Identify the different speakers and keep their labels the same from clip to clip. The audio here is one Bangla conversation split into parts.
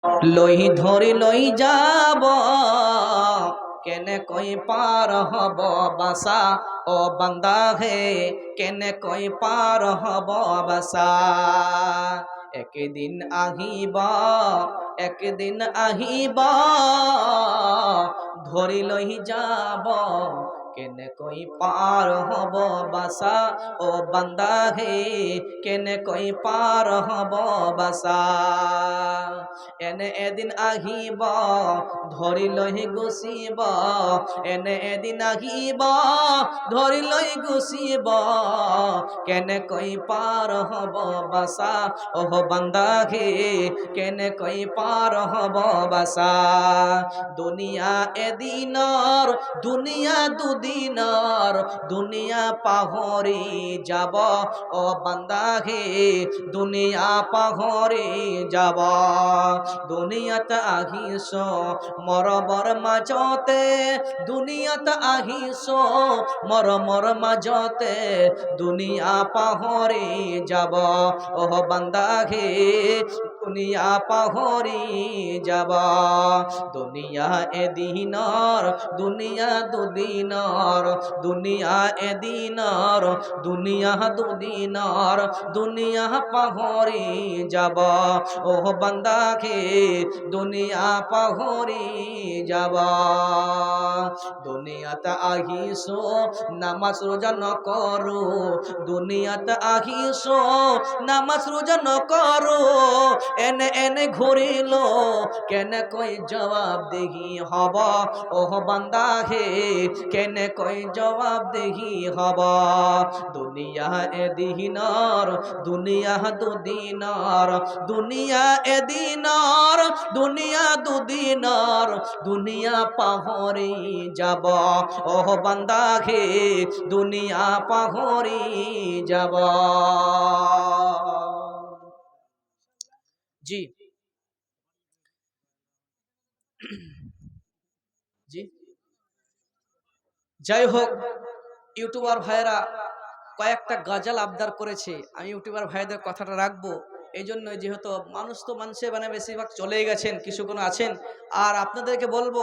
Speaker 1: লই ধরি লই যাব কেনে কই পার হব বাসা ও বান্দা হে কেনে কই পার হব বাসা একদিন আহিব ধরি লই যাব কেনে কই পার হব বাসা ও বান্দা হে কেনে কই পার হব বাসা এনে এদিন আহিব ধরি লই গুছিব এনে এদিন আহিব ধরি লই গুছিব কেনে কই পার হব বাসা ও বান্দা হে কেনে কই পার হব বাসা দুনিয়া এদিনর দুনিয়া দুদিনর দুনিয়া পাহরি যাব ও বান্দা হে দুনিয়া পাহরি যাব দুনিয়াত আহিস মরমর মাঝতে দুনিয়াত আহিস মরমর মাঝতে দুনিয়া পাহরি যাব ও বান্দা হে দুনিয়া পাহরি যাব দুনিয়া এদিনর দুনিয়া দুদিনর দুনিয়া এদিনর দুনিয়া দুদিনর দুনিয়া পাহরি যাব ও বান্দা কে দুনিয়া পাহরি যাব দুনিয়াতে আহিছো নামাজ রোজা নকরো দুনিয়াতে আহিছো নামাজ রোজা নকরো এনে এনে ঘুরিল কেনে কই জবাব দেহি হব ও বান্দা হে কেনে কই জবাব দেহি হব দুনিয়া এদিনর দুনিয়া দুদিনর দুনিয়া এদিনর দুনিয়া দুদিনর দুনিয়া পাহরি যাব ও বান্দা হে দুনিয়া পাহরি যাব জি জি যাই হোক ইউটিউবার ভাইরা কয়েকটা গজল আবদার করেছে আমি ইউটিউবার ভাইদের কথাটা রাখবো এই জন্য যেহেতু মানুষ তো মানুষে মানে বেশিরভাগ চলে গেছেন কিছু কোনো আছেন আর আপনাদেরকে বলবো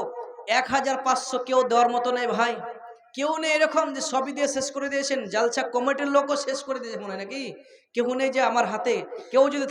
Speaker 1: 1500 কেউ দেওয়ার মতো নেই ভাই কেউ নেই এরকম যে সবই দিয়ে শেষ করে দিয়েছেন জালসা কমিটির লোকও শেষ করে দিয়েছে মনে হয় নাকি কেউ নেই যে আমার হাতে কেউ যদি